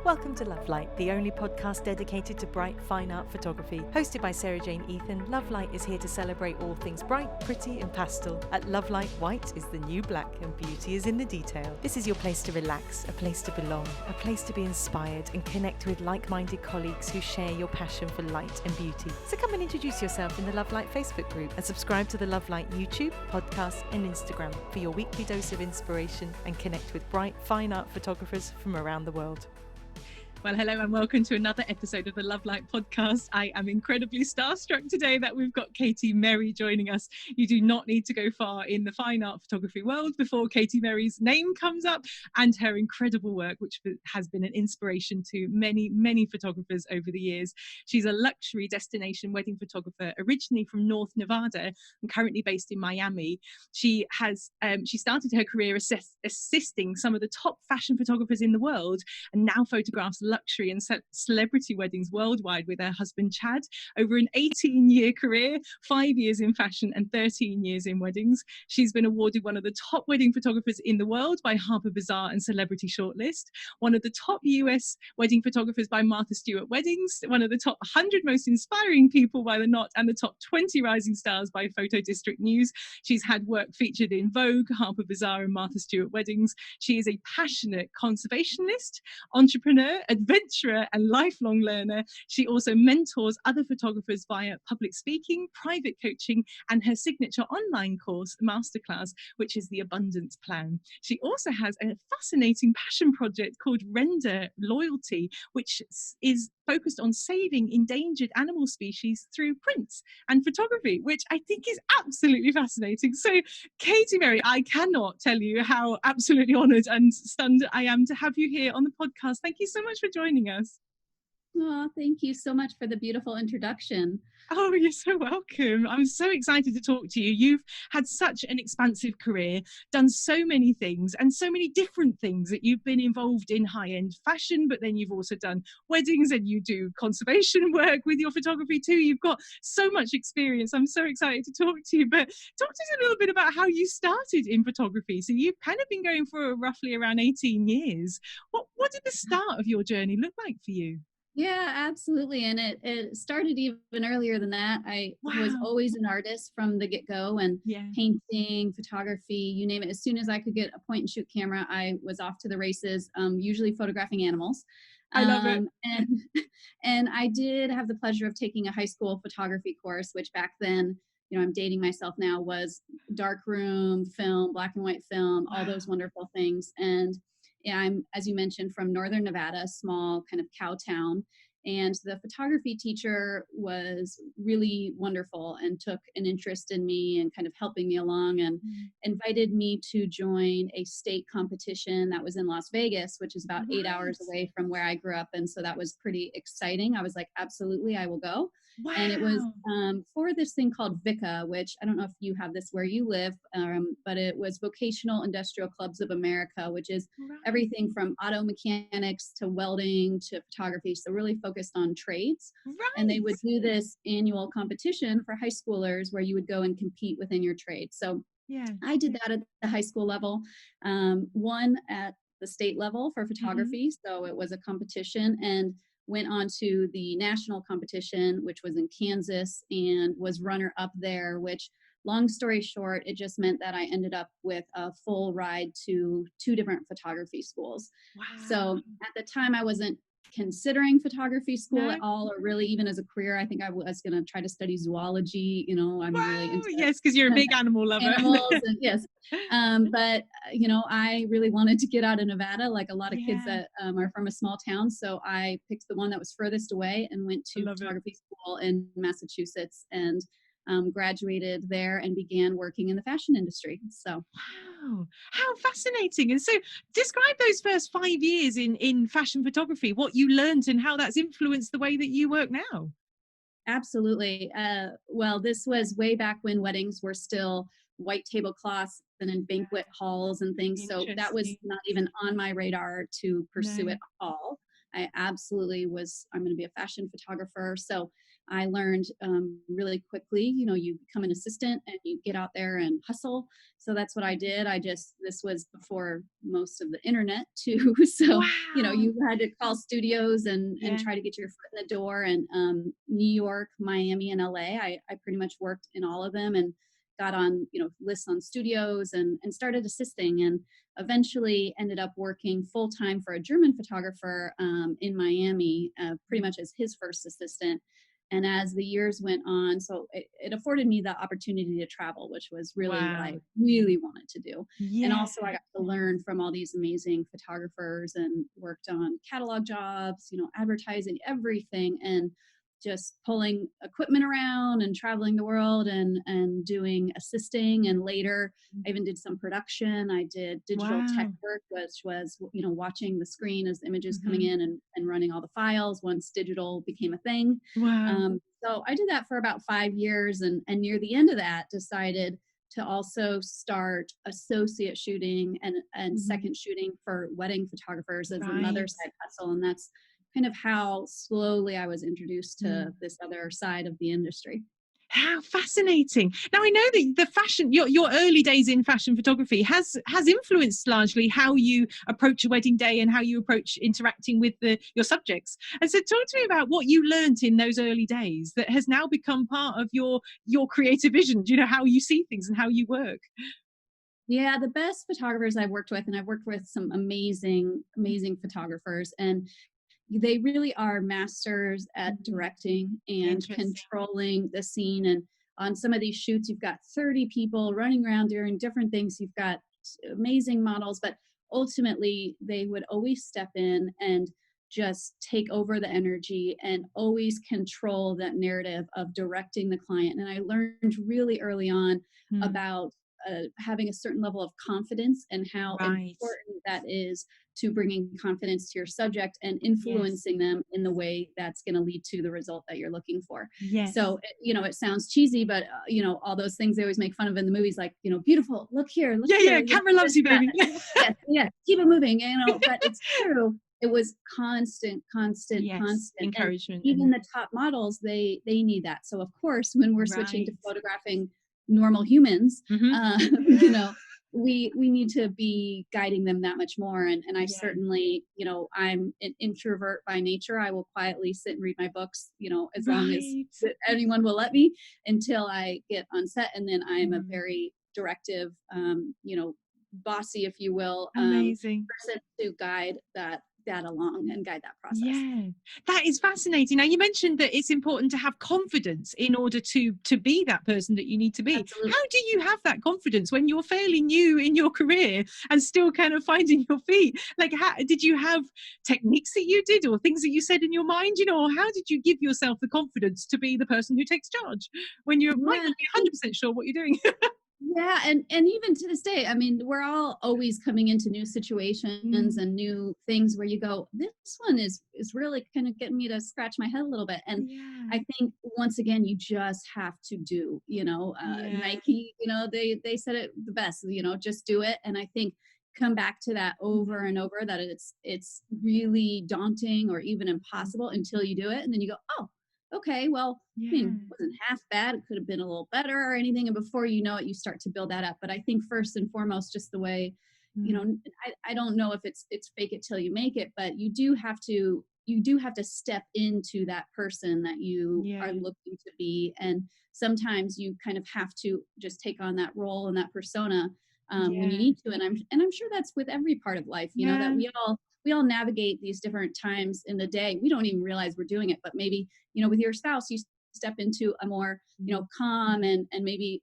Welcome to Love Light, the only podcast dedicated to bright, fine art photography. Hosted by Sarah Jane Ethan, Love Light is here to celebrate all things bright, pretty and pastel. At Love Light, white is the new black and beauty is in the detail. This is your place to relax, a place to belong, a place to be inspired and connect with like-minded colleagues who share your passion for light and beauty. So come and introduce yourself in the Love Light Facebook group and subscribe to the Love Light YouTube, podcast and Instagram for your weekly dose of inspiration and connect with bright, fine art photographers from around the world. Well, hello and welcome to another episode of the Love Light podcast. I am incredibly starstruck today that we've got Katie Merry joining us. You do not need to go far in the fine art photography world before Katie Merry's name comes up and her incredible work, which has been an inspiration to many, many photographers over the years. She's a luxury destination wedding photographer, originally from North Nevada and currently based in Miami. She started her career assisting some of the top fashion photographers in the world and now photographs luxury and celebrity weddings worldwide with her husband Chad over an 18-year career, 5 years in fashion and 13 years in weddings. She's been awarded one of the top wedding photographers in the world by Harper Bazaar and Celebrity Shortlist, one of the top US wedding photographers by Martha Stewart Weddings, one of the top 100 most inspiring people by The Knot, and the top 20 rising stars by Photo District News. She's had work featured in Vogue, Harper Bazaar and Martha Stewart Weddings. She is a passionate conservationist, entrepreneur, adventurer and lifelong learner. She also mentors other photographers via public speaking, private coaching and her signature online course, Masterclass, which is the Abundance Plan. She also has a fascinating passion project called Render Loyalty, which is focused on saving endangered animal species through prints and photography, which I think is absolutely fascinating. So, Katie Merry, I cannot tell you how absolutely honoured and stunned I am to have you here on the podcast. Thank you so much for joining us. Oh, thank you so much for the beautiful introduction. Oh, you're so welcome. I'm so excited to talk to you. You've had such an expansive career, done so many things and so many different things that you've been involved in high-end fashion, but then you've also done weddings and you do conservation work with your photography too. You've got so much experience. I'm so excited to talk to you, but talk to us a little bit about how you started in photography. So you've kind of been going for roughly around 18 years. What did the start of your journey look like for you? Yeah, absolutely. And it started even earlier than that. I was always an artist from the get-go and painting, photography, you name it. As soon as I could get a point and shoot camera, I was off to the races, usually photographing animals. I love it. And I did have the pleasure of taking a high school photography course, which back then, you know, I'm dating myself now, was darkroom film, black and white film, all those wonderful things. And I'm, as you mentioned, from Northern Nevada, a small kind of cow town. And the photography teacher was really wonderful and took an interest in me and kind of helping me along and invited me to join a state competition that was in Las Vegas, which is about 8 hours away from where I grew up. And so that was pretty exciting. I was like, absolutely, I will go. Wow. And it was for this thing called VICA, which I don't know if you have this where you live, but it was Vocational Industrial Clubs of America, which is everything from auto mechanics to welding to photography. So really focused on trades. And they would do this annual competition for high schoolers where you would go and compete within your trade. So I did that at the high school level, one at the state level for photography. So it was a competition, and went on to the national competition, which was in Kansas, and was runner-up there, which, long story short, it just meant that I ended up with a full ride to 2 different photography schools. So at the time, I wasn't considering photography school at all, or really even as a career. I think I was going to try to study zoology. You know, I'm really into because you're a big animal lover. Animals and, yes. But, you know, I really wanted to get out of Nevada, like a lot of kids that are from a small town. So I picked the one that was furthest away and went to photography school in Massachusetts and graduated there and began working in the fashion industry. So wow, how fascinating. And so describe those first 5 years in fashion photography, what you learned and how that's influenced the way that you work now. Absolutely. Well, this was way back when weddings were still white tablecloths and in banquet halls and things. So that was not even on my radar to pursue it all. I absolutely I'm going to be a fashion photographer. So I learned really quickly, you become an assistant and you get out there and hustle. So that's what I did. This was before most of the internet too. So, Wow. you had to call studios and Yeah. try to get your foot in the door. And New York, Miami, and LA, I pretty much worked in all of them and got on, lists on studios and started assisting, and eventually ended up working full time for a German photographer in Miami, pretty much as his first assistant. And as the years went on, so it afforded me the opportunity to travel, which was really what I Wow. really wanted to do. And Yeah. also I got to learn from all these amazing photographers and worked on catalog jobs, advertising, everything, and just pulling equipment around and traveling the world and doing assisting. And later I even did some production. I did digital tech Wow. work, which was, watching the screen as the images coming Mhm. in and running all the files once digital became a thing. Wow. So I did that for about 5 years, and near the end of that, decided to also start associate shooting and Mhm. second shooting for wedding photographers as another Right. side hustle. And that's kind of how slowly I was introduced to Mm. this other side of the industry. How fascinating. Now I know that the fashion, your early days in fashion photography has influenced largely how you approach a wedding day and how you approach interacting with your subjects. And so talk to me about what you learnt in those early days that has now become part of your creative vision, how you see things and how you work. Yeah, the best photographers I've worked with, and I've worked with some amazing, amazing photographers, and they really are masters at Mhm. directing and Interesting. controlling the scene. And on some of these shoots, you've got 30 people running around doing different things. You've got amazing models, but ultimately, they would always step in and just take over the energy and always control that narrative of directing the client. And I learned really early on Mm. about having a certain level of confidence and how Right. important that is to bringing confidence to your subject and Yes. influencing them in the way that's going to lead to the result that you're looking for. Yes. So, it sounds cheesy, but, all those things they always make fun of in the movies, like, beautiful, look Yeah, here, yeah. Camera loves this, you, that. baby. Yes, yes, keep it moving, but it's true. It was constant, constant, Yes. constant. And Encouragement even and the top models, they need that. So, of course, when we're switching to right. photographing normal humans, Hmm. uh, you know, we need to be guiding them that much more. And I Yeah. certainly, I'm an introvert by nature. I will quietly sit and read my books, as long as Right. anyone will let me, until I get on set. And then I am a Mm. very directive, bossy, if you will, Amazing. person to guide that along and guide that process. Yeah, that is fascinating. Now you mentioned that it's important to have confidence in order to be that person that you need to be. Absolutely. How do you have that confidence when you're fairly new in your career and still kind of finding your feet? Like, how did you have techniques that you did or things that you said in your mind? Or how did you give yourself the confidence to be the person who takes charge when you might Yeah. not be 100% sure what you're doing? Yeah, and even to this day, I mean, we're all always coming into new situations Mm, and new things where you go, this one is really kind of getting me to scratch my head a little bit. And yeah, I think once again, you just have to do, yeah, Nike, they said it the best, just do it. And I think come back to that over mhm, and over, that it's really daunting or even mm, impossible until you do it. And then you go, oh, okay, well, I yeah, mean, it wasn't half bad. It could have been a little better or anything. And before you know it, you start to build that up. But I think first and foremost, just the way, mm, I don't know if it's fake it till you make it, but you do have to step into that person that you are yeah, looking to be. And sometimes you kind of have to just take on that role and that persona when you yeah, need to. And I'm sure that's with every part of life, that yeah, we all navigate these different times in the day. We don't even realize we're doing it, but maybe with your spouse, you step into a more mm, calm and maybe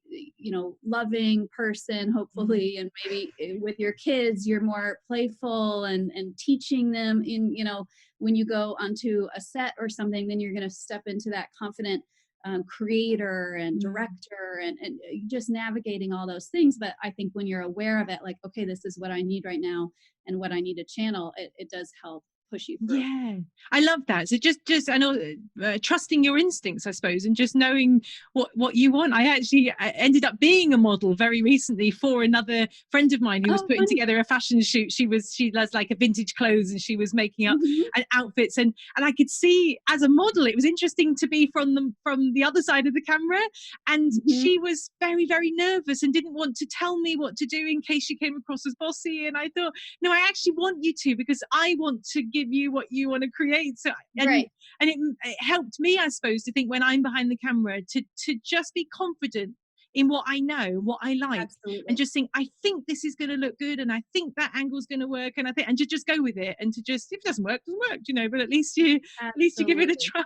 loving person, mm, hopefully. And maybe with your kids you're more playful and teaching them in when you go onto a set or something, then you're going to step into that confident creator and mm. director and just navigating all those things. But I think when you're aware of it, like, okay, this is what I need right now and what I need to channel, it does help push you through. Yeah, I love that. So just I know, trusting your instincts, I suppose, and just knowing what you want. I ended up being a model very recently for another friend of mine who was Oh, putting funny. together a fashion shoot. She does like a vintage clothes, and she was making up Mhm. outfits, and I could see as a model, it was interesting to be from the other side of the camera, and Mhm. she was very, very nervous and didn't want to tell me what to do in case she came across as bossy. And I thought, no, I actually want you to, because I want to give you what you want to create. So Right. and it helped me, I suppose, to think when I'm behind the camera to just be confident in what I know, what I like, and Absolutely. just think, I think this is going to look good, and I think that angle's going to work, and I think, and to just go with it, and to just, if it doesn't work, doesn't work, but at least you give it a Absolutely. try.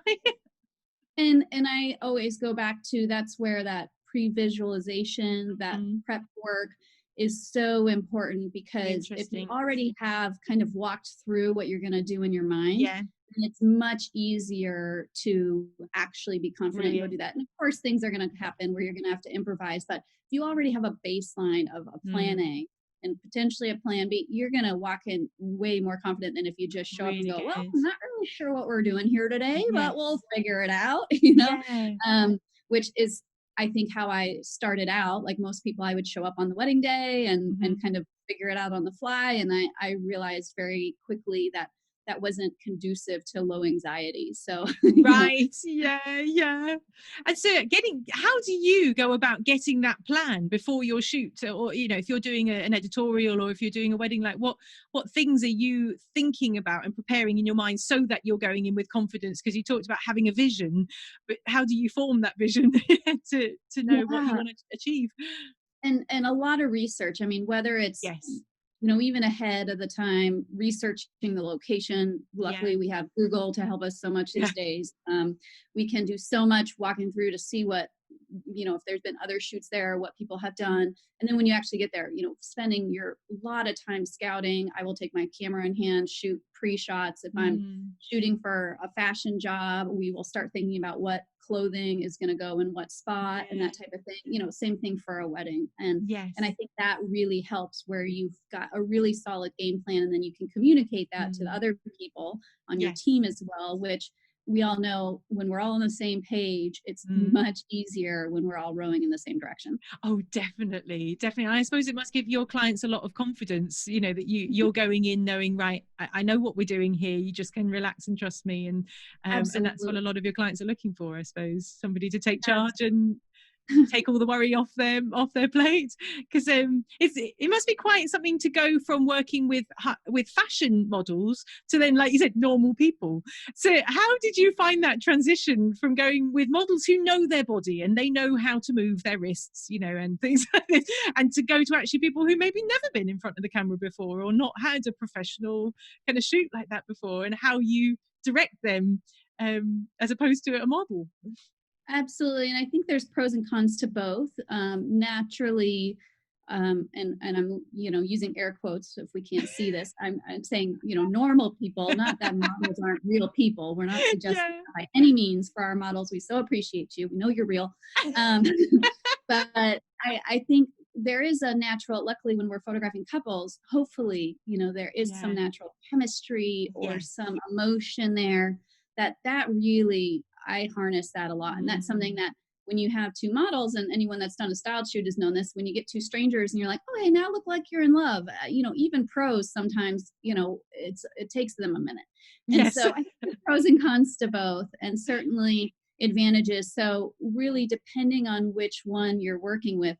And I always go back to, that's where that pre-visualization, that Mm, prep work is so important, because if you interesting. already have kind of walked through what you're going to do in your mind, Yeah, then it's much easier to actually be confident and go do brilliant. that. And of course, things are going to happen where you're going to have to improvise, but if you already have a baseline of a plan Mm, A and potentially a plan B, you're going to walk in way more confident than if you just show up and really go, well, good. I'm not really sure what we're doing here today, but we'll Yes. figure it out, Yeah. which is, I think, how I started out. Like most people, I would show up on the wedding day and Mhm. kind of figure it out on the fly. And I realized very quickly that that wasn't conducive to low anxiety. So, Right. Yeah, yeah. And so how do you go about getting that plan before your shoot? Or, if you're doing an editorial, or if you're doing a wedding, like what things are you thinking about and preparing in your mind so that you're going in with confidence? Because you talked about having a vision, but how do you form that vision to know what you yeah. want to achieve? And a lot of research. I mean, whether it's, Yes. even ahead of the time, researching the location. Yeah. Luckily, we have Google to help us so much Yeah. these days. We can do so much walking through to see what, if there's been other shoots there, what people have done. And then when you actually get there, spending your lot of time scouting. I will take my camera in hand, shoot pre-shots. If I'm Mm, shooting for a fashion job, we will start thinking about what clothing is going to go in what spot and yeah. that type of thing. Same thing for a wedding. And I Yes. think that really helps, where you've got a really solid game plan, and then you can communicate that to the Mm, other people on your yes. team as well, which we all know, when we're all on the same page, it's Mm. much easier when we're all rowing in the same direction. Oh, definitely, definitely. And I suppose it must give your clients a lot of confidence, that Mhm. you're going in knowing, right, I know what we're doing here. You just can relax and trust me. And that's what a Absolutely. lot of your clients are looking for, I suppose, somebody to take charge Absolutely. and take all the worry off their plate. Because it must be quite something to go from working with fashion models to then, like you said, normal people. So how did you find that transition from going with models who know their body and they know how to move their wrists, and things like this, and to go to actually people who maybe never been in front of the camera before, or not had a professional kind of shoot like that before, and how you direct them, as opposed to a model? Absolutely, and I think there's pros and cons to both. Naturally, and I'm using air quotes if we can't see this. I'm saying normal people, not that models aren't real people. We're not suggesting Yeah. that by any means for our models. We so appreciate you. We know you're real, um, but I think there is a natural. Luckily, when we're photographing couples, hopefully there is some Yeah. natural chemistry or Yes. some emotion there. That really, I harness that a lot. And that's something Mm. that, when you have two models, and anyone that's done a styled shoot has known this, when you get two strangers and you're like, oh, hey, now look like you're in love. Even pros sometimes, it takes them a minute. And Yes. so I think there's pros and cons to both, and certainly advantages. So really, depending on which one you're working with,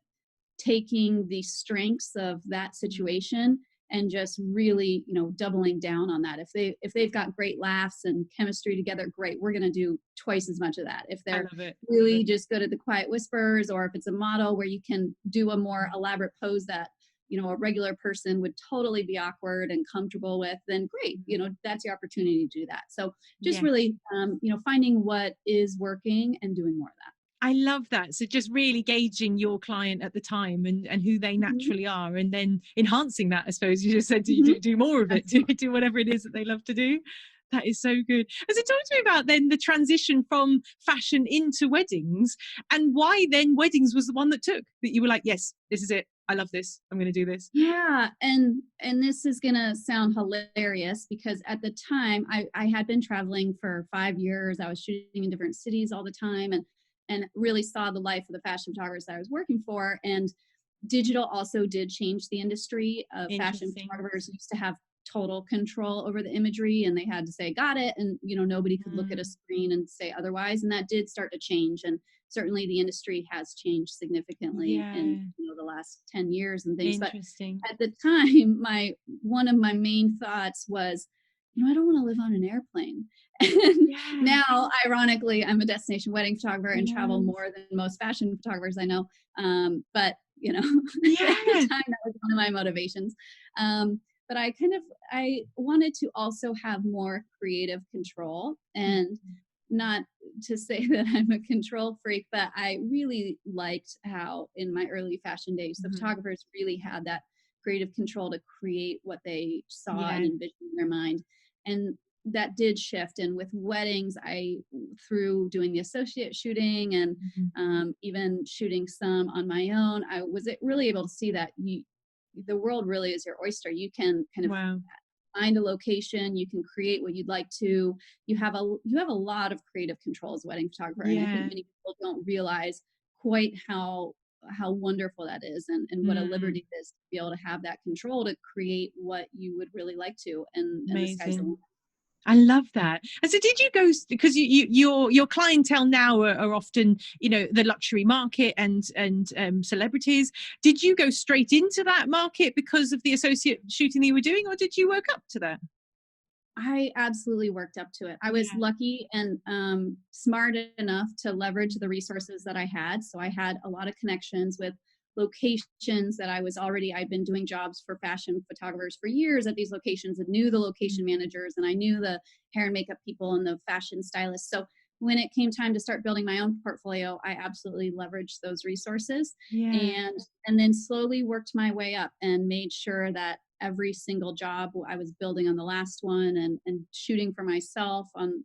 taking the strengths of that Mm. situation and just really doubling down on that. If they've got great laughs and chemistry together, great, we're going to do twice as much of that. If I they're love it. I love really it. just good at the quiet whispers, or if it's a model where you can do a more Mm. elaborate pose that a regular person would totally be awkward and comfortable with, then great, Mhm. that's your opportunity to do that. So just Yes. really finding what is working and doing more of that. I love that. So just really gauging your client at the time, and who they Mhm. naturally are, and then enhancing that, I suppose you just said, do, Mhm. do more of it, do, Absolutely. do whatever it is that they love to do. That is so good. And so talk to me about then the transition from fashion into weddings, and why then weddings was the one that took, that you were like, yes, this is it. I love this. I'm going to do this. Yeah, and this is gonna sound hilarious because at the time I had been traveling for 5 years. I was shooting in different cities all the time and really saw the life of the fashion photographers that I was working for. And digital also did change the industry. Fashion Interesting. photographers used to have total control over the imagery, and they had to say got it, and nobody could look at a Mm. screen and say otherwise. And that did start to change, and certainly the industry has changed significantly in Yeah. the last 10 years and things. But Interesting. at the time, my one of my main thoughts was, I don't want to live on an airplane. And Yeah. now, ironically, I'm a destination wedding photographer and travel Yes. more than most fashion photographers I know. But at the Yeah. time, that was one of my motivations. But I wanted to also have more creative control, and Mhm. not to say that I'm a control freak, but I really liked how in my early fashion days, the Mhm. photographers really had that creative control to create what they saw and Yeah. envisioned in their mind. And that did shift. And with weddings, through doing the associate shooting and Mhm. even shooting some on my own, I was really able to see that the world really is your oyster. You can kind of Wow. find a location, you can create what you'd like to. You have a lot of creative control as a wedding photographer, and I think Yeah. many people don't realize quite how wonderful that is, and what a Mm. liberty it is to be able to have that control to create what you would really like to, and the sky's the limit. Amazing. I love that. And so did you go, because your clientele now are often, the luxury market and celebrities. Did you go straight into that market because of the associate shooting that you were doing, or did you work up to that? I absolutely worked up to it. I was Yeah. lucky and smart enough to leverage the resources that I had. So I had a lot of connections with locations that I'd been doing jobs for fashion photographers for years at these locations, and knew the location Mm. managers, and I knew the hair and makeup people and the fashion stylists. So when it came time to start building my own portfolio, I absolutely leveraged those resources, Yeah. and then slowly worked my way up and made sure that every single job I was building on the last one, and shooting for myself and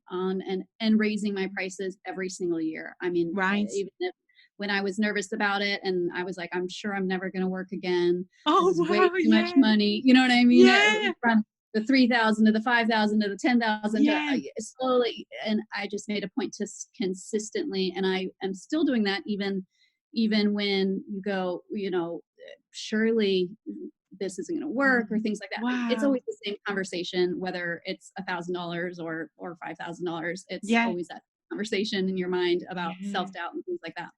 raising my prices every single year. I mean, Right. even if when I was nervous about it and I was like, I'm sure I'm never going to work again. This Oh, is way wow. too much Yeah. money. You know what I mean? Yeah. From the 3,000 to the 5,000 to the 10,000 to Yeah. slowly. And I just made a point to consistently, and I am still doing that even when you go, surely this isn't going to work or Mm. things like that. It's Wow. always the same conversation, whether it's $1,000 or $5,000. It's Yeah. always that conversation in your mind about Yeah. self-doubt and things like that.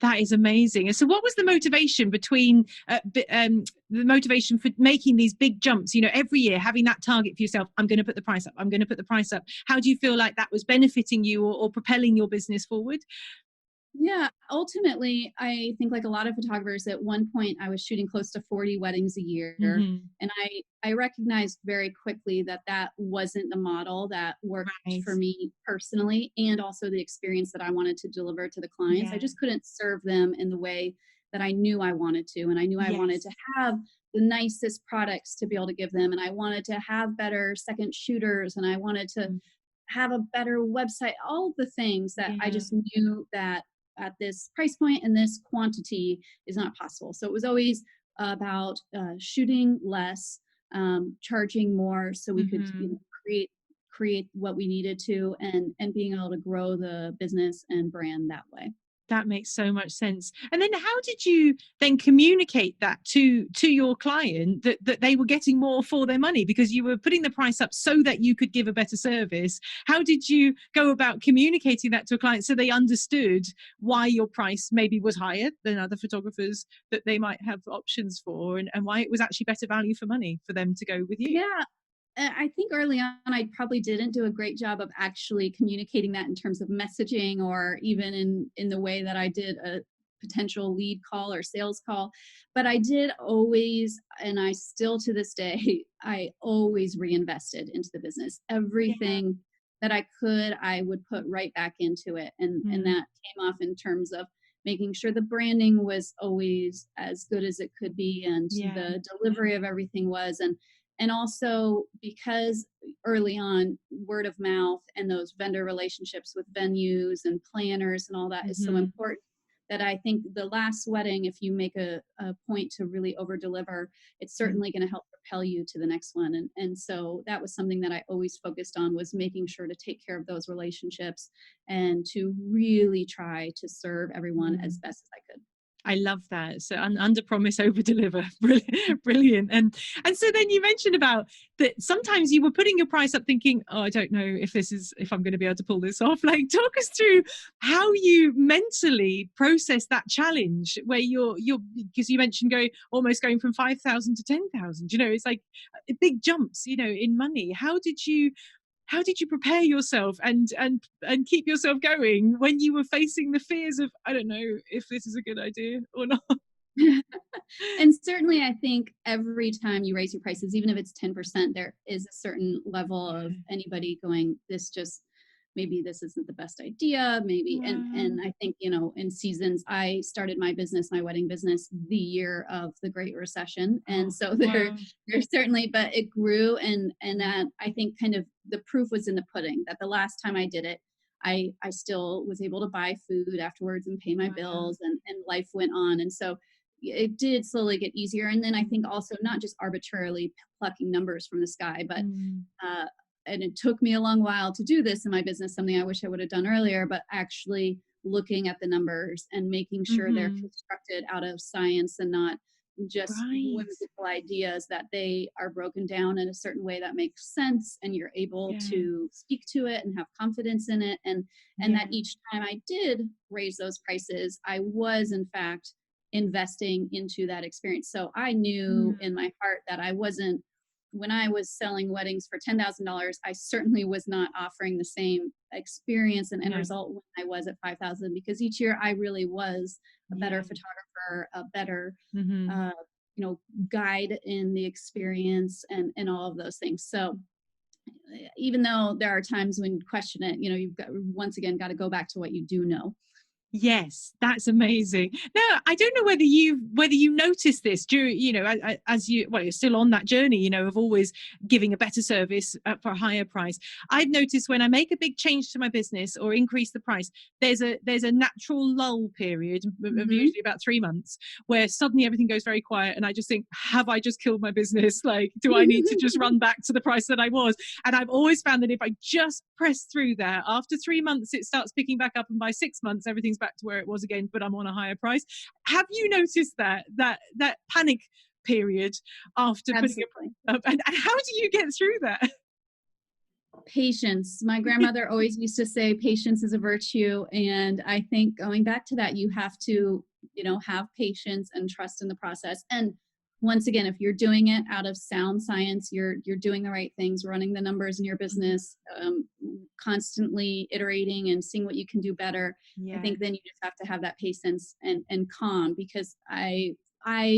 That is amazing. And so, what was the motivation the motivation for making these big jumps? Every year having that target for yourself. I'm going to put the price up. I'm going to put the price up. How do you feel like that was benefiting you or propelling your business forward? Yeah, ultimately, I think like a lot of photographers, at one point I was shooting close to 40 weddings a year, Hmm. and I recognized very quickly that that wasn't the model that worked Right. for me personally, and also the experience that I wanted to deliver to the clients. I Yeah. just couldn't serve them in the way that I knew I wanted to, and I knew I wanted Yes. to have the nicest products to be able to give them, and I wanted to have better second shooters, and I wanted to Mm. have a better website, all the things that I Yeah. just knew that at this price point and this quantity is not possible. So it was always about shooting less, charging more, so we could Hmm. create what we needed to, and being able to grow the business and brand that way. That makes so much sense. And then how did you then communicate that to your client, that they were getting more for their money because you were putting the price up so that you could give a better service? How did you go about communicating that to a client so they understood why your price maybe was higher than other photographers that they might have options for, and why it was actually better value for money for them to go with you? Yeah, I think early on, I probably didn't do a great job of actually communicating that in terms of messaging, or even in the way that I did a potential lead call or sales call. But I did always, and I still to this day, I always reinvested into the business. Yeah. Everything that I could, I would put right back into it, and Mm. that came off in terms of making sure the branding was always as good as it could be, and Yeah. the delivery of everything was, and also because early on, word of mouth and those vendor relationships with venues and planners and all that is so Hmm. important. that I think the last wedding, if you make a point to really over deliver, it's certainly going to help propel you to the next one. And so that was something that I always focused on, was making sure to take care of those relationships and to really try to serve everyone as Mm. best as I could. I love that. So under promise, over deliver. Brilliant, brilliant. And so then you mentioned about that sometimes you were putting your price up thinking, oh, I don't know if I'm going to be able to pull this off. Like, talk us through how you mentally process that challenge where you're because you mentioned almost going from 5,000 to 10,000. It's like big jumps, in money. How did you prepare yourself and keep yourself going when you were facing the fears of, I don't know if this is a good idea or not? And certainly, I think every time you raise your prices, even if it's 10%, there is a certain level of Yeah. anybody going, maybe this isn't the best idea, maybe. And Wow. I think, in seasons, I started my wedding business the year of the Great Recession. And Oh, so wow. there's certainly, but it grew. And I think kind of the proof was in the pudding, that the last time I did it, I still was able to buy food afterwards and pay my Wow. bills, and life went on. And so it did slowly get easier. And then I think also not just arbitrarily plucking numbers from the sky, but Mm. uh, and it took me a long while to do this in my business, something I wish I would have done earlier, but actually looking at the numbers and making sure they're Mm-hmm. constructed out of science and not just Right. whimsical ideas, that they are broken down in a certain way that makes sense, and you're able Yeah. to speak to it and have confidence in it. And that Yeah. each time I did raise those prices, I was in fact investing into that experience. So I knew Mm. in my heart that I wasn't, when I was selling weddings for $10,000, I certainly was not offering the same experience and end No. result when I was at 5,000, because each year I really was a better Yeah. photographer, a better, Mm-hmm. uh, guide in the experience, and all of those things. So even though there are times when you question it, you've got, once again, got to go back to what you do know. Yes, that's amazing. Now, I don't know whether you noticed this during, as you're still on that journey, of always giving a better service for a higher price. I've noticed when I make a big change to my business or increase the price, there's a natural lull period of Hmm. usually about 3 months where suddenly everything goes very quiet, and I just think, have I just killed my business? Like, do I need to just run back to the price that I was? And I've always found that if I just press through there, after 3 months, it starts picking back up. And by 6 months, everything's back to where it was again, but I'm on a higher price. Have you noticed that panic period after putting a Absolutely. price up? And how do you get through that? Patience. My grandmother always used to say patience is a virtue. And I think going back to that, you have to, have patience and trust in the process. And once again, if you're doing it out of sound science, you're doing the right things, running the numbers in your Mhm. business, constantly iterating and seeing what you can do better. I Yeah. think then you just have to have that patience and calm, because I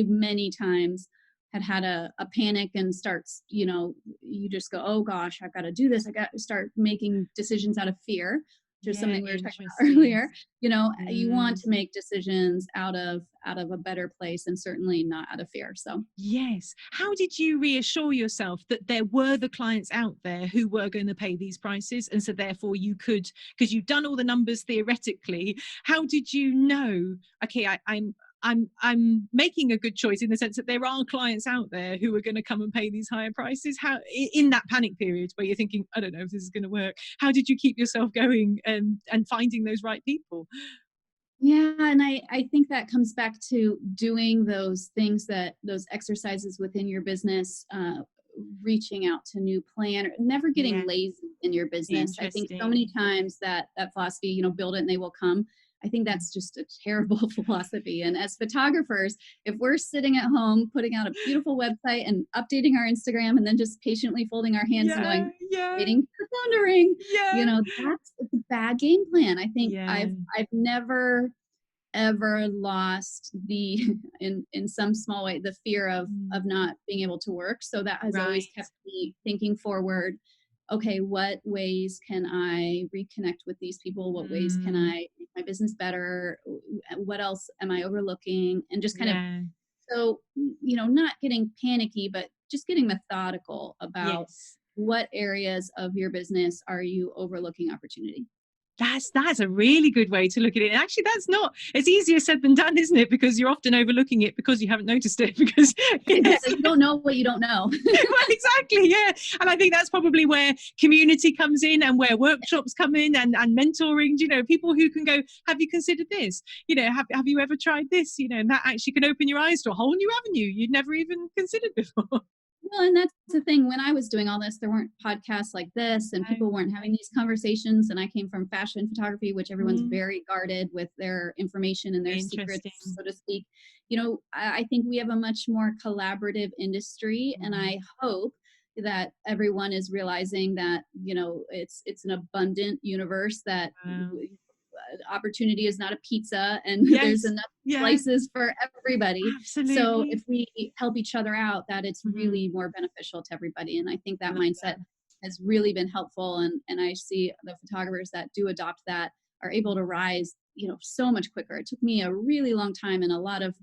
many times had a panic and starts, you just go, oh gosh, I've got to do this. I got to start making decisions out of fear, which is Yeah, something we were talking about interesting. earlier. You want Mm. to make decisions out of a better place, and certainly not out of fear. So Yes. How did you reassure yourself that there were the clients out there who were going to pay these prices? And so therefore you could, because you've done all the numbers theoretically, how did you know, okay, I'm making a good choice in the sense that there are clients out there who are going to come and pay these higher prices? How, in that panic period where you're thinking, I don't know if this is going to work, how did you keep yourself going and finding those right people? yeah, and I think that comes back to doing those things, that those exercises within your business, reaching out to new plan, never getting Yeah, lazy in your business. I think so many interesting. times that philosophy, build it and they will come. I think Mm. that's just a terrible philosophy. And as photographers, if we're sitting at home putting out a beautiful website and updating our Instagram, and then just patiently folding our hands and Yeah, going, yeah, waiting for the phone to ring, yeah, that's it's a bad game plan. I think yeah. I've never ever lost the in some small way, the fear of Mm. not being able to work. So that has always Right. kept me thinking forward. Okay, what ways can I reconnect with these people? What ways can Mm. I make my business better? What else am I overlooking? And just kind of, Yeah. so, not getting panicky, but just getting methodical about Yes. what areas of your business are you overlooking opportunity. That's a really good way to look at it. And actually, it's easier said than done, isn't it? Because you're often overlooking it because you haven't noticed it, because Exactly. You don't know what you don't know. well, exactly, yeah. And I think that's probably where community comes in, and where workshops come in, and mentoring, people who can go, have you considered this? Have you ever tried this? And that actually can open your eyes to a whole new avenue you'd never even considered before. Well, and that's the thing. When I was doing all this, there weren't podcasts like this, and people weren't having these conversations. And I came from fashion photography, which everyone's very guarded with their information and their secrets, so to speak. I think we have a much more collaborative industry, and I hope that everyone is realizing that it's an abundant universe, that opportunity is not a pizza, and there's enough slices for everybody. Absolutely. So if we help each other out, that it's really more beneficial to everybody. And I think that mindset has really been helpful. And I see the photographers that do adopt that are able to rise, so much quicker. It took me a really long time and a lot of,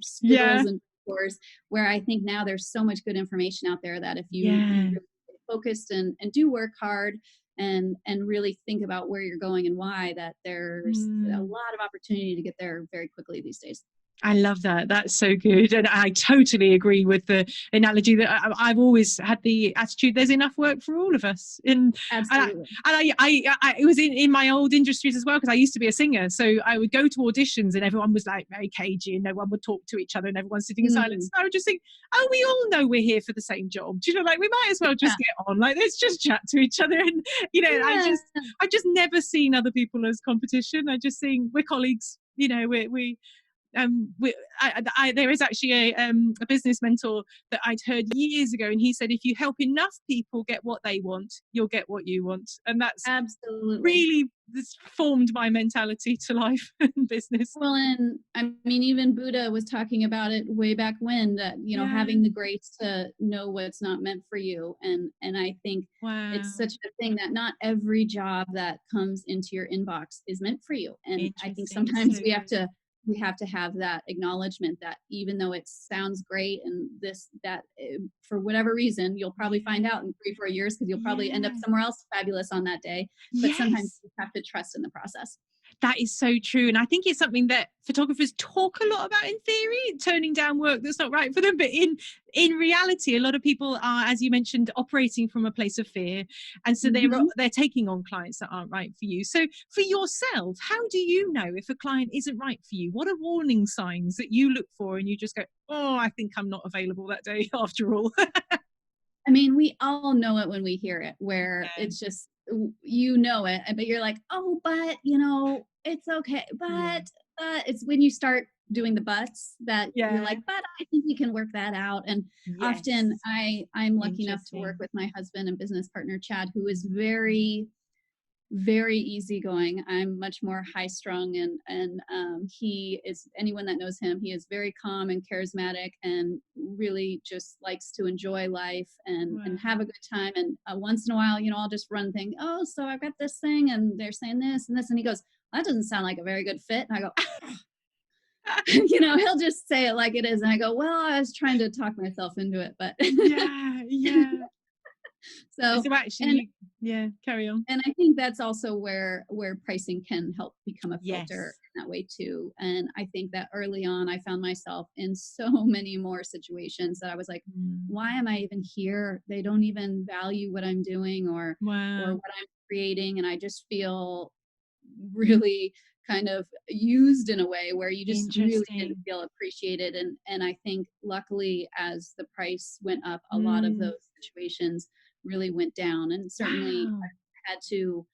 squiggles and doors, where I think now there's so much good information out there that if you really stay focused and do work hard, and really think about where you're going and why, that there's a lot of opportunity to get there very quickly these days. I love that. That's so good. And I totally agree with the analogy that I've always had the attitude there's enough work for all of us. Absolutely. And I it was in my old industries as well, because I used to be a singer. So I would go to auditions and everyone was like very cagey and no one would talk to each other and everyone's sitting in silence. And I would just think, oh, we all know we're here for the same job. Do you know, like we might as well just get on. Like let's just chat to each other. And, I just never seen other people as competition. I just think we're colleagues. There is actually a business mentor that I'd heard years ago, and he said, if you help enough people get what they want, you'll get what you want. And that's absolutely really formed my mentality to life and business. Well, and I mean, even Buddha was talking about it way back when, that having the grace to know what's not meant for you. And I think it's such a thing that not every job that comes into your inbox is meant for you. And I think sometimes we have to have that acknowledgement that even though it sounds great and for whatever reason, you'll probably find out in 3-4 years, because you'll probably end up somewhere else fabulous on that day. But sometimes you have to trust in the process. That is so true. And I think it's something that photographers talk a lot about in theory, turning down work that's not right for them. But in reality, a lot of people are, as you mentioned, operating from a place of fear. And so they're taking on clients that aren't right for you. So for yourself, how do you know if a client isn't right for you? What are warning signs that you look for and you just go, oh, I think I'm not available that day after all? I mean, we all know it when we hear it, where it's just, it, but you're like, oh, but, it's okay. But it's when you start doing the buts that you're like, but I think we can work that out. And often I'm lucky enough to work with my husband and business partner, Chad, who is very, very easygoing. I'm much more high strung, and he is, anyone that knows him, he is very calm and charismatic and really just likes to enjoy life and have a good time. And once in a while, I'll just run thing. Oh, so I've got this thing and they're saying this and this. And he goes, that doesn't sound like a very good fit. And I go, he'll just say it like it is. And I go, well, I was trying to talk myself into it, but yeah. So actually, carry on. And I think that's also where pricing can help become a filter in that way too. And I think that early on, I found myself in so many more situations that I was like, why am I even here? They don't even value what I'm doing or what I'm creating. And I just feel really kind of used in a way where you just really didn't feel appreciated. And I think luckily, as the price went up, a lot of those situations really went down. And certainly I had to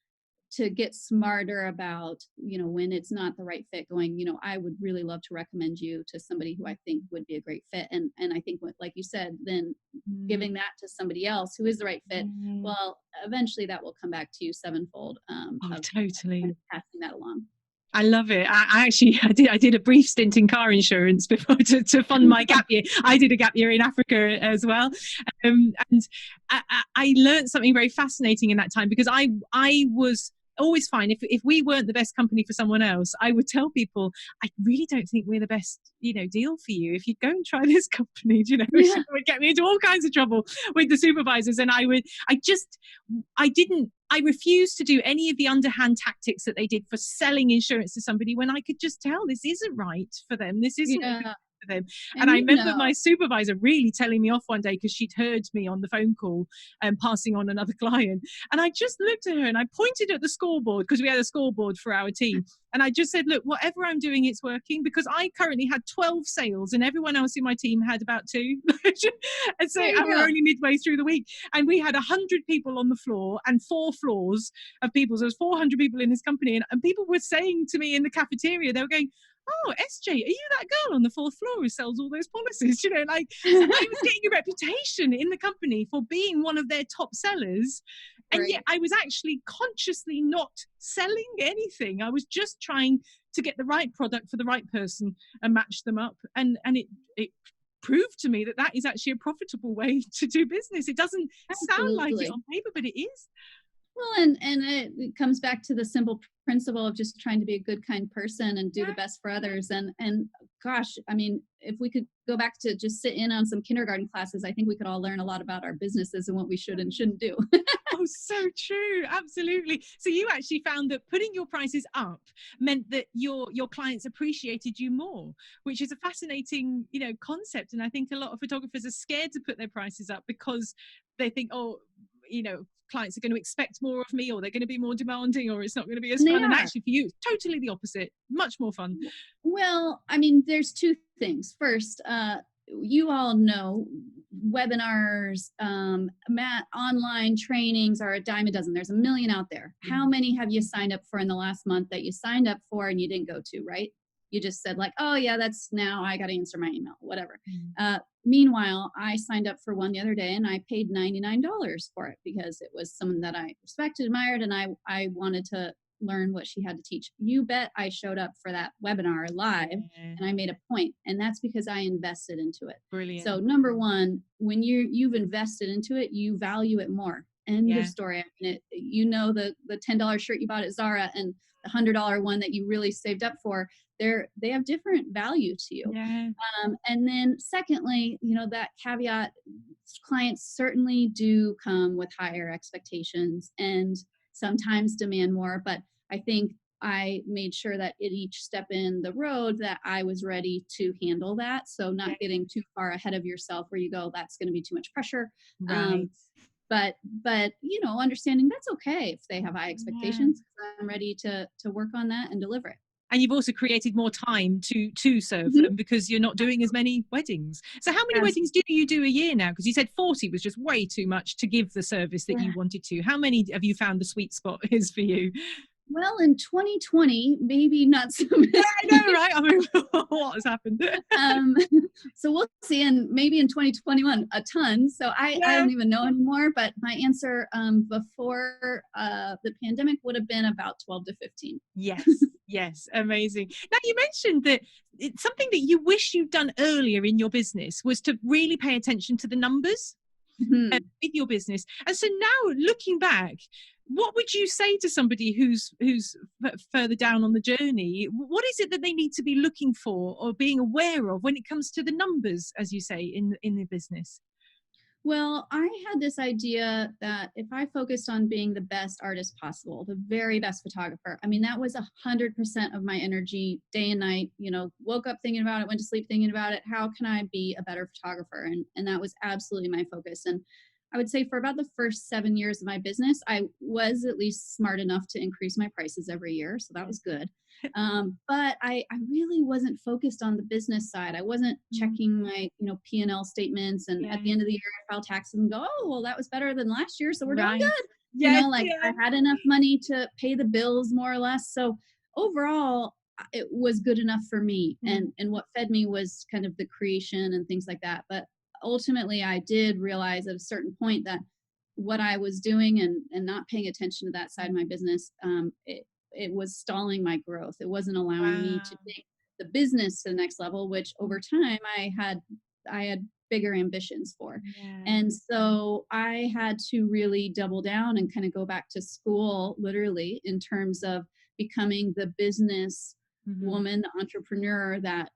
get smarter about, when it's not the right fit, going, I would really love to recommend you to somebody who I think would be a great fit. And I think like you said, then giving that to somebody else who is the right fit, well, eventually that will come back to you sevenfold. Totally. Kind of passing that along. I love it. I did a brief stint in car insurance before to fund my gap year. I did a gap year in Africa as well. And I learned something very fascinating in that time, because I was always find if we weren't the best company for someone else, I would tell people, I really don't think we're the best, deal for you. If you'd go and try this company, Yeah. it would get me into all kinds of trouble with the supervisors. And I refused to do any of the underhand tactics that they did for selling insurance to somebody when I could just tell this isn't right for them. This isn't Yeah. for them. And And I remember my supervisor really telling me off one day because she'd heard me on the phone call and passing on another client. And I just looked at her and I pointed at the scoreboard because we had a scoreboard for our team. And I just said, look, whatever I'm doing, it's working, because I currently had 12 sales and everyone else in my team had about 2. And so there you we're go. only midway through the week. And we had 100 people on the floor and 4 floors of people. So there's 400 people in this company. And people were saying to me in the cafeteria, they were going, oh, SJ, are you that girl on the 4th floor who sells all those policies? So I was getting a reputation in the company for being one of their top sellers. And Right. yet I was actually consciously not selling anything. I was just trying to get the right product for the right person and match them up. And it proved to me that is actually a profitable way to do business. It doesn't sound like it Absolutely. on paper, but it is. Well, and it comes back to the simple principle of just trying to be a good, kind person and do the best for others. And gosh, I mean, if we could go back to just sit in on some kindergarten classes, I think we could all learn a lot about our businesses and what we should and shouldn't do. Oh, so true. Absolutely. So you actually found that putting your prices up meant that your clients appreciated you more, which is a fascinating, concept. And I think a lot of photographers are scared to put their prices up because they think, oh, clients are going to expect more of me, or they're going to be more demanding, or it's not going to be as And they fun. And are. actually for you, it's totally the opposite, much more fun. Well, I mean, there's 2 things. First, you all know webinars, online trainings are a dime a dozen. There's a million out there. How many have you signed up for in the last month that you signed up for and you didn't go to, right? You just said like, oh yeah, that's now I got to answer my email, whatever. Meanwhile, I signed up for one the other day and I paid $99 for it because it was someone that I respected, admired, and I wanted to learn what she had to teach. You bet I showed up for that webinar live and I made a point, and that's because I invested into it. Brilliant. So number one, when you've invested into it, you value it more. End of story. I mean, the $10 shirt you bought at Zara and the $100 one that you really saved up for, they have different value to you. And then secondly, that caveat, clients certainly do come with higher expectations and sometimes demand more, but I think I made sure that at each step in the road that I was ready to handle that. So not getting too far ahead of yourself where you go, that's going to be too much pressure. Right. But understanding that's okay if they have high expectations. I'm ready to work on that and deliver it. And you've also created more time to serve them because you're not doing as many weddings. So how many weddings do you do a year now? Because you said 40 was just way too much to give the service that you wanted to. How many have you found the sweet spot is for you? Well, in 2020, maybe not so many. Yeah, I know, right? I mean, what has happened? So we'll see. And maybe in 2021, a ton. So I don't even know anymore. But my answer before the pandemic would have been about 12 to 15. Yes, amazing. Now, you mentioned that it's something that you wish you'd done earlier in your business was to really pay attention to the numbers with your business. And so now, looking back, what would you say to somebody who's further down on the journey? What is it that they need to be looking for or being aware of when it comes to the numbers, as you say, in the business? Well, I had this idea that if I focused on being the best artist possible, the very best photographer, I mean, that was 100% of my energy day and night, woke up thinking about it, went to sleep thinking about it. How can I be a better photographer? And that was absolutely my focus. And I would say for about the first 7 years of my business, I was at least smart enough to increase my prices every year. So that was good. But I really wasn't focused on the business side. I wasn't checking my, P&L statements. And at the end of the year, I file taxes and go, oh, well, that was better than last year. So we're doing good. I had enough money to pay the bills more or less. So overall, it was good enough for me. And what fed me was kind of the creation and things like that. But ultimately, I did realize at a certain point that what I was doing and not paying attention to that side of my business, it was stalling my growth. It wasn't allowing me to take the business to the next level, which over time I had bigger ambitions for. Yeah. And so I had to really double down and kind of go back to school, literally, in terms of becoming the business woman, the entrepreneur that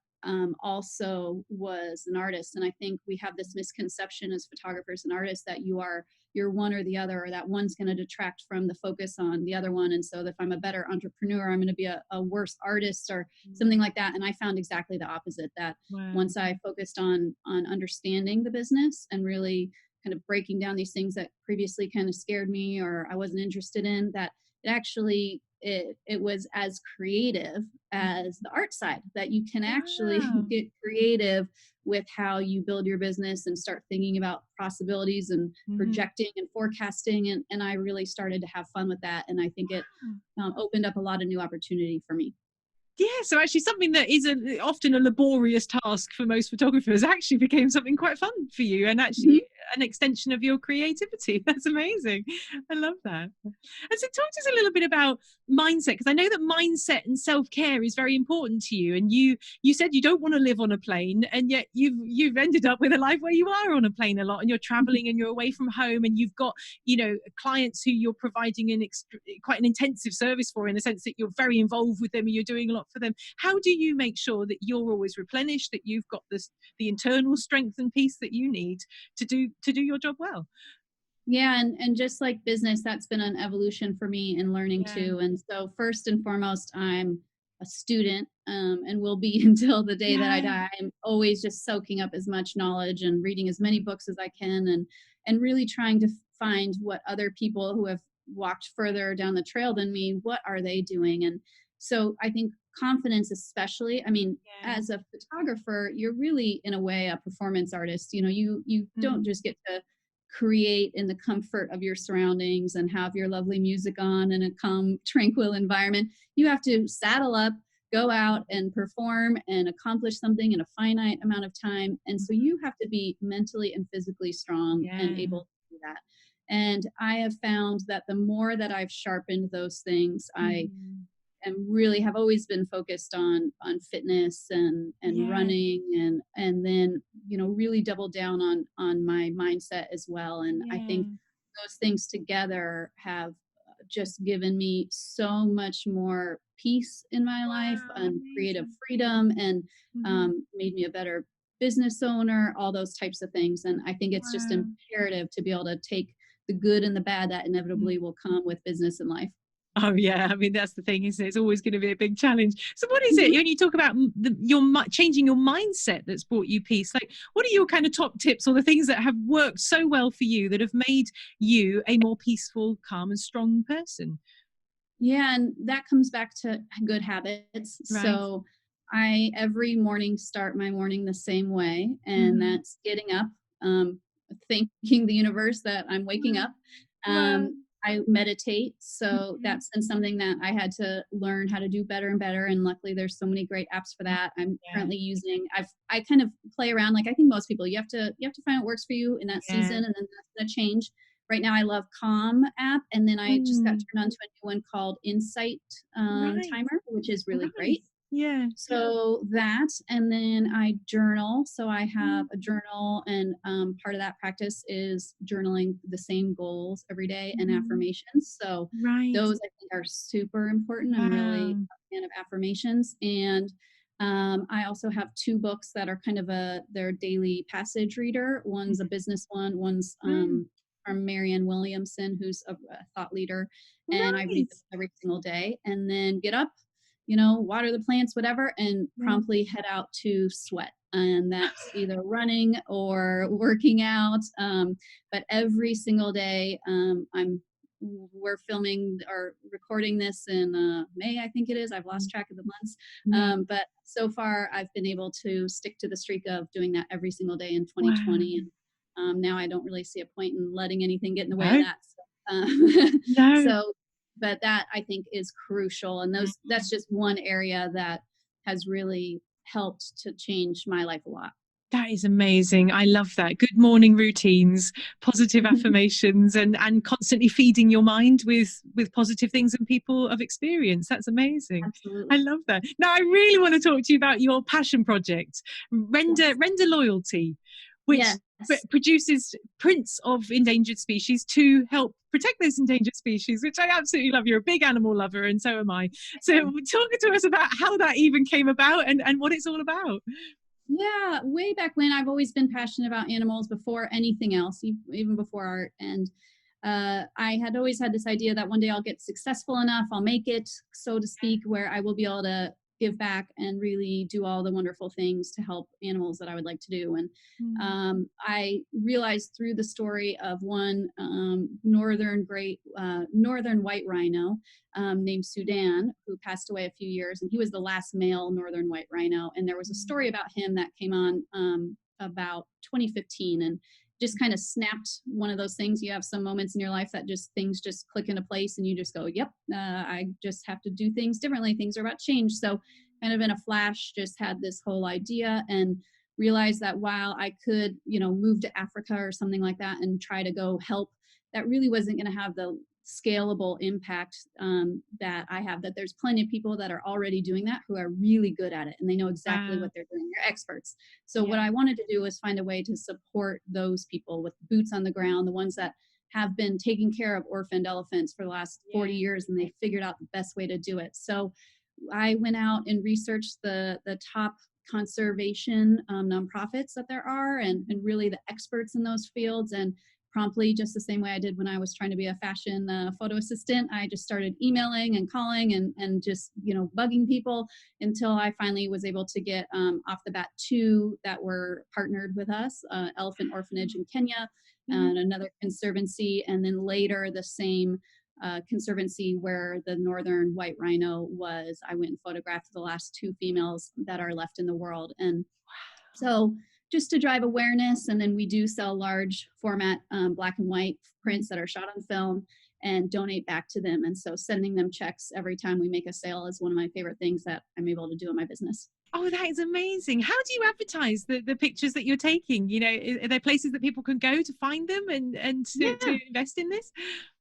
also was an artist. And I think we have this misconception as photographers and artists that you're one or the other, or that one's going to detract from the focus on the other one. And so if I'm a better entrepreneur, I'm going to be a worse artist or something like that. And I found exactly the opposite, that once I focused on understanding the business and really kind of breaking down these things that previously kind of scared me or I wasn't interested in, that it actually it was as creative as the art side, that you can actually get creative with how you build your business and start thinking about possibilities and projecting and forecasting. And I really started to have fun with that. And I think it opened up a lot of new opportunity for me. Yeah, so actually something that is often a laborious task for most photographers actually became something quite fun for you, and actually an extension of your creativity. That's amazing. I love that. And so talk to us a little bit about mindset, because I know that mindset and self-care is very important to you, and you said you don't want to live on a plane, and yet you've ended up with a life where you are on a plane a lot, and you're traveling and you're away from home, and you've got, you know, clients who you're providing quite an intensive service for, in the sense that you're very involved with them and you're doing a lot for them. How do you make sure that you're always replenished, that you've got the internal strength and peace that you need to do your job well? Yeah, and just like business, that's been an evolution for me in learning too. And so first and foremost, I'm a student, and will be until the day that I die. I'm always just soaking up as much knowledge and reading as many books as I can, and really trying to find what other people who have walked further down the trail than me, what are they doing? And so I think confidence, especially, I mean, as a photographer, you're really in a way a performance artist. You know, you don't just get to create in the comfort of your surroundings and have your lovely music on in a calm, tranquil environment. You have to saddle up, go out and perform and accomplish something in a finite amount of time. And so you have to be mentally and physically strong and able to do that. And I have found that the more that I've sharpened those things, I am really have always been focused on fitness and running, and then, you know, really double down on my mindset as well. And I think those things together have just given me so much more peace in my life and creative freedom, and made me a better business owner, all those types of things. And I think it's just imperative to be able to take the good and the bad that inevitably will come with business and life. Oh yeah, I mean, that's the thing, isn't it? It's always going to be a big challenge. So what is it when you talk about changing your mindset that's brought you peace? Like, what are your kind of top tips, or the things that have worked so well for you that have made you a more peaceful, calm and strong person? Yeah, and that comes back to good habits. So I every morning start my morning the same way, and that's getting up, thanking the universe that I'm waking up. I meditate. So that's been something that I had to learn how to do better and better. And luckily there's so many great apps for that. I'm currently using, I kind of play around. Like I think most people, you have to find what works for you in that season, and then that's going to change. Right now I love Calm app. And then I just got turned on to a new one called Insight Timer, which is really great. Yeah. So that, and then I journal. So I have a journal, and part of that practice is journaling the same goals every day and affirmations. So those I think are super important. I'm really a fan of affirmations. And I also have 2 books that are kind of their daily passage reader. One's a business one, one's from Marianne Williamson, who's a thought leader. And I read them every single day, and then get up, you know, water the plants, whatever, and promptly head out to sweat. And that's either running or working out. But every single day, we're filming or recording this in May, I think it is. I've lost track of the months. But so far, I've been able to stick to the streak of doing that every single day in 2020. And now I don't really see a point in letting anything get in the way of that. So but that I think is crucial. And that's just one area that has really helped to change my life a lot. That is amazing. I love that. Good morning routines, positive affirmations, and constantly feeding your mind with positive things and people of experience. That's amazing. Absolutely. I love that. Now I really want to talk to you about your passion project, Render Loyalty. which Yes. produces prints of endangered species to help protect those endangered species, which I absolutely love. You're a big animal lover, and so am I. So talk to us about how that even came about and what it's all about. Yeah, way back when, I've always been passionate about animals before anything else, even before art. And I had always had this idea that one day I'll get successful enough, I'll make it, so to speak, where I will be able to give back and really do all the wonderful things to help animals that I would like to do. And I realized through the story of one northern white rhino named Sudan, who passed away a few years, and he was the last male northern white rhino. And there was a story about him that came on about 2015, and just kind of snapped one of those things. You have some moments in your life that just things just click into place, and you just go, "Yep, I just have to do things differently. Things are about change." So, kind of in a flash, just had this whole idea and realized that while I could, move to Africa or something like that and try to go help, that really wasn't going to have the scalable impact that I have. That there's plenty of people that are already doing that who are really good at it, and they know exactly what they're doing. They're experts. So what I wanted to do was find a way to support those people with boots on the ground, the ones that have been taking care of orphaned elephants for the last 40 years, and they figured out the best way to do it. So I went out and researched the top conservation nonprofits that there are, and really the experts in those fields. And promptly, just the same way I did when I was trying to be a fashion photo assistant, I just started emailing and calling and just, bugging people until I finally was able to get off the bat 2 that were partnered with us, Elephant Orphanage in Kenya and another conservancy. And then later the same conservancy where the northern white rhino was, I went and photographed the last 2 females that are left in the world. And so just to drive awareness, and then we do sell large format black and white prints that are shot on film and donate back to them. And so sending them checks every time we make a sale is one of my favorite things that I'm able to do in my business. Oh, that is amazing. How do you advertise the pictures that you're taking? Are there places that people can go to find them and to invest in this?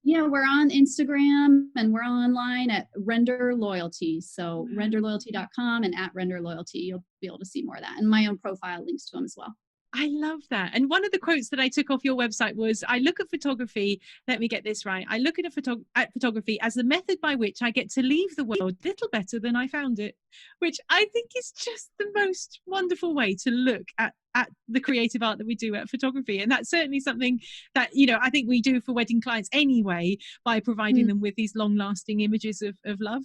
Yeah, we're on Instagram and we're online at Render Loyalty. So renderloyalty.com and at Render Loyalty, you'll be able to see more of that. And my own profile links to them as well. I love that. And one of the quotes that I took off your website was, I look at photography, let me get this right. I look at photography as the method by which I get to leave the world a little better than I found it, which I think is just the most wonderful way to look at the creative art that we do at photography. And that's certainly something that, I think we do for wedding clients anyway, by providing them with these long lasting images of love.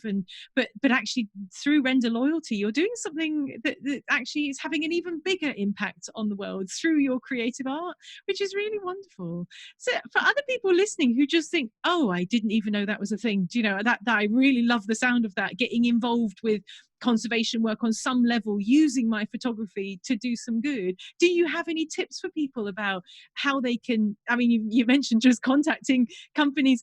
But actually through Render Loyalty, you're doing something that actually is having an even bigger impact on the world through your creative art, which is really wonderful. So for other people listening who just think, oh, I didn't even know that was a thing, that I really love the sound of that, getting involved with conservation work on some level, using my photography to do some good. Do you have any tips for people about how they can, you mentioned just contacting companies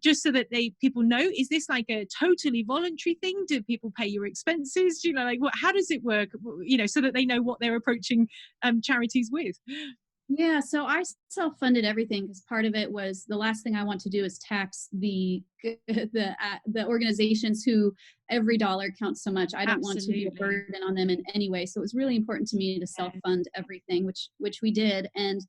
just so that people know, is this like a totally voluntary thing? Do people pay your expenses? How does it work, so that they know what they're approaching charities with? Yeah, so I self-funded everything because part of it was the last thing I want to do is tax the organizations who every dollar counts so much. I don't want to be a burden on them in any way. So it was really important to me to self-fund everything, which we did. And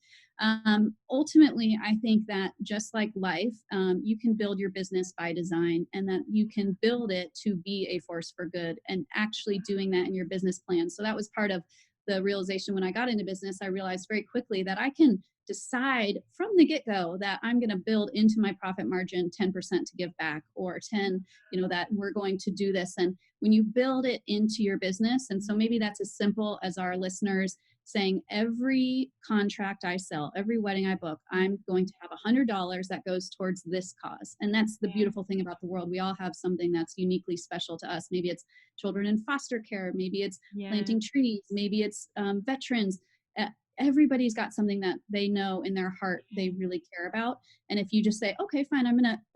ultimately, I think that just like life, you can build your business by design, and that you can build it to be a force for good, and actually doing that in your business plan. So that was part of the realization when I got into business. I realized very quickly that I can decide from the get-go that I'm going to build into my profit margin 10% to give back, or 10, that we're going to do this. And when you build it into your business, and so maybe that's as simple as our listeners saying, every contract I sell, every wedding I book, I'm going to have $100 that goes towards this cause. And that's the beautiful thing about the world. We all have something that's uniquely special to us. Maybe it's children in foster care, maybe it's planting trees, maybe it's veterans. Everybody's got something that they know in their heart they really care about. And if you just say, okay, fine,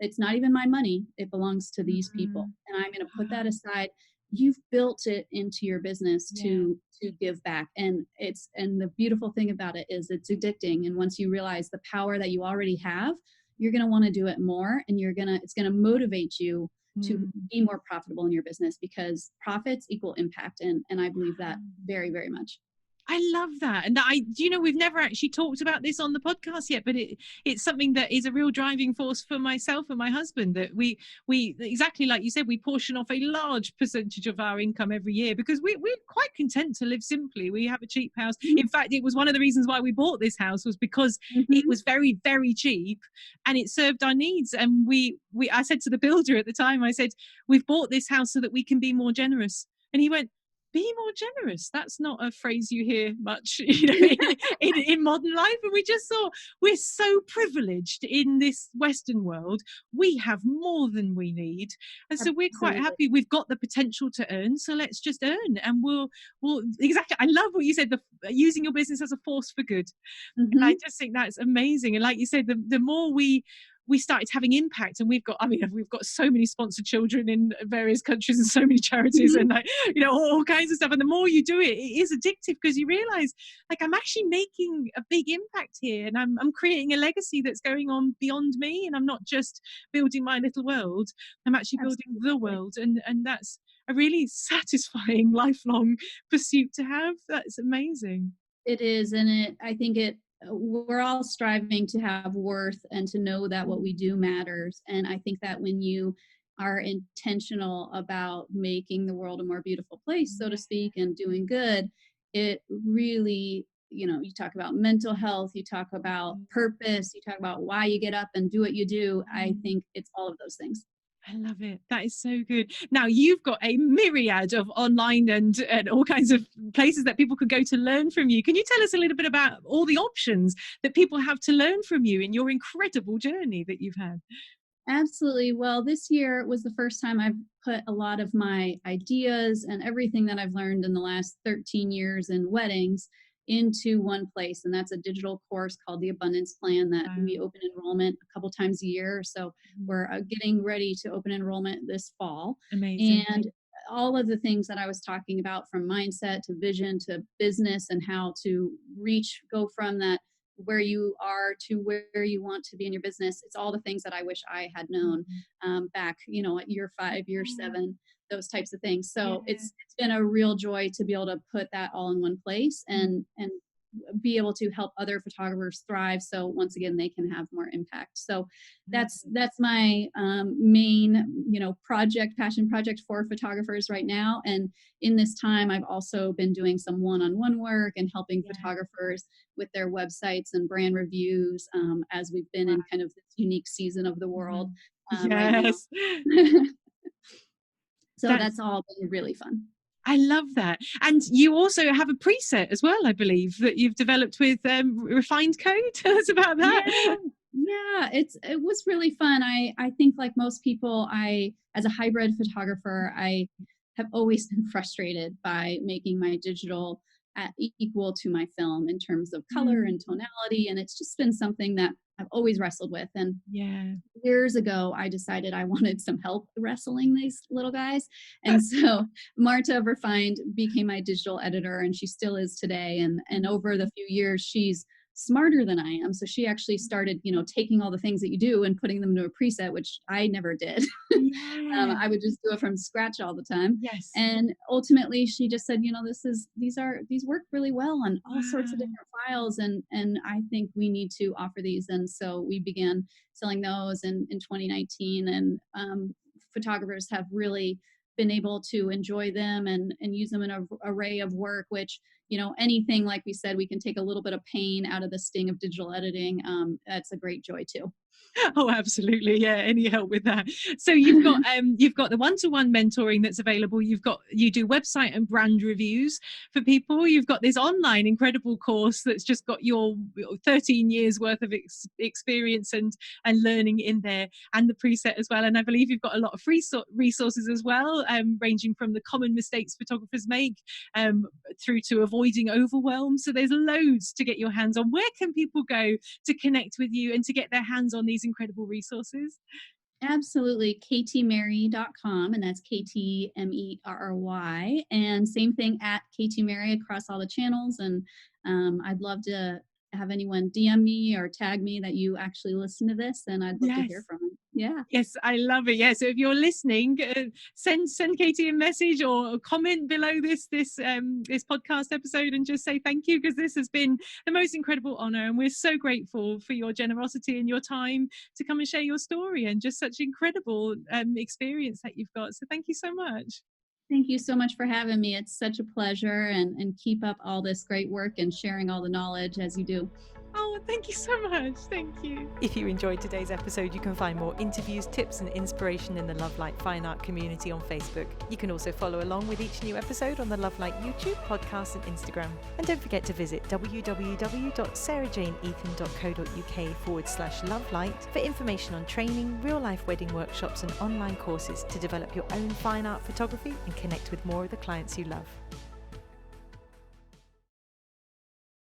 it's not even my money, it belongs to these people, and I'm gonna put that aside, you've built it into your business to give back. And the beautiful thing about it is it's addicting. And once you realize the power that you already have, you're gonna want to do it more, and it's gonna motivate you to be more profitable in your business, because profits equal impact. And I believe that very, very much. I love that. And we've never actually talked about this on the podcast yet, but it's something that is a real driving force for myself and my husband, that we exactly like you said, we portion off a large percentage of our income every year because we're quite content to live simply. We have a cheap house. In fact, it was one of the reasons why we bought this house, was because it Mm-hmm. was very, very cheap and it served our needs. And I said to the builder at the time, I said, we've bought this house so that we can be more generous. And he went, be more generous. That's not a phrase you hear much, in modern life. And we just thought, we're so privileged in this Western world. We have more than we need, and so we're quite Absolutely. happy. We've got the potential to earn, so let's just earn, and we'll exactly. I love what you said. Using your business as a force for good. I Mm-hmm. just think that's amazing. And like you said, the more we started having impact, and we've got so many sponsored children in various countries and so many charities and like, all kinds of stuff. And the more you do it, it is addictive because you realize, like, I'm actually making a big impact here, and I'm creating a legacy that's going on beyond me, and I'm not just building my little world, I'm actually building the Absolutely. world. And that's a really satisfying lifelong pursuit to have. That's amazing. It is, and I think we're all striving to have worth and to know that what we do matters. And I think that when you are intentional about making the world a more beautiful place, so to Yeah. speak, and doing good, it really, you talk about mental health, you talk about purpose, you talk about why you get up and do what you do. I Mm. think it's all of those things. I love it. That is so good. Now, you've got a myriad of online and all kinds of places that people could go to learn from you. Can you tell us a little bit about all the options that people have to learn from you in your incredible journey that you've had? Absolutely. Well, this year was the first time I've put a lot of my ideas and everything that I've learned in the last 13 years in weddings into one place. And that's a digital course called the Abundance Plan that Wow. we open enrollment a couple times a year. So Mhm. we're getting ready to open enrollment this fall. Amazing. And all of the things that I was talking about, from mindset to vision to business, and how to go from that where you are to where you want to be in your business. It's all the things that I wish I had known Mhm. back, at year 5, year Yeah. 7, those types of things. So Yeah. it's been a real joy to be able to put that all in one place Mm. and be able to help other photographers thrive. So once again, they can have more impact. So Love it. that's my main, passion project for photographers right now. And in this time, I've also been doing some one-on-one work and helping Yeah. photographers with their websites and brand reviews, as we've been Wow. in kind of this unique season of the world Mhm. right now. Yes. So That's that's all been really fun. I love that. And you also have a preset as well, I believe, that you've developed with Refined Code. Tell us about Yeah, that. yeah, it was really fun. I think, like most people, as a hybrid photographer, I have always been frustrated by making my digital equal to my film in terms of color Mm. and tonality, and it's just been something that I've always wrestled with. And Yeah. years ago, I decided I wanted some help wrestling these little guys. And so Marta of Refined became my digital editor, and she still is today. And over the few years, she's smarter than I am. So she actually started, taking all the things that you do and putting them into a preset, which I never did. Yeah. I would just do it from scratch all the time. Yes. And ultimately she just said, these work really well on all sorts of Wow. different files. And I think we need to offer these. And so we began selling those in 2019. And photographers have really been able to enjoy them and use them in an array of work, which, anything, like we said, we can take a little bit of pain out of the sting of digital editing. That's a great joy too. Oh, absolutely. Yeah, any help with that. So you've got the one-to-one mentoring that's available. You do website and brand reviews for people. You've got this online incredible course that's just got your 13 years worth of experience and learning in there, and the preset as well. And I believe you've got a lot of free resources as well, ranging from the common mistakes photographers make um, through to avoiding overwhelm. So there's loads to get your hands on. Where can people go to connect with you and to get their hands on these incredible resources? Absolutely. ktmary.com, and that's KTMERRY. And same thing at KTMary across all the channels. And I'd love to have anyone DM me or tag me that you actually listen to this, and I'd love to hear Yes. from them. Yeah. Yes, I love it. Yeah, so if you're listening, send Katie a message or a comment below this podcast episode and just say thank you, because this has been the most incredible honor, and we're so grateful for your generosity and your time to come and share your story, and just such incredible experience that you've got. So thank you so much. Thank you so much for having me. It's such a pleasure, and keep up all this great work and sharing all the knowledge as you do. Oh, thank you so much. Thank you. If you enjoyed today's episode, you can find more interviews, tips and inspiration in the Love Light Fine Art community on Facebook. You can also follow along with each new episode on the Love Light YouTube, podcast and Instagram. And don't forget to visit www.sarahjaneethan.co.uk/lovelight for information on training, real-life wedding workshops and online courses to develop your own fine art photography and connect with more of the clients you love.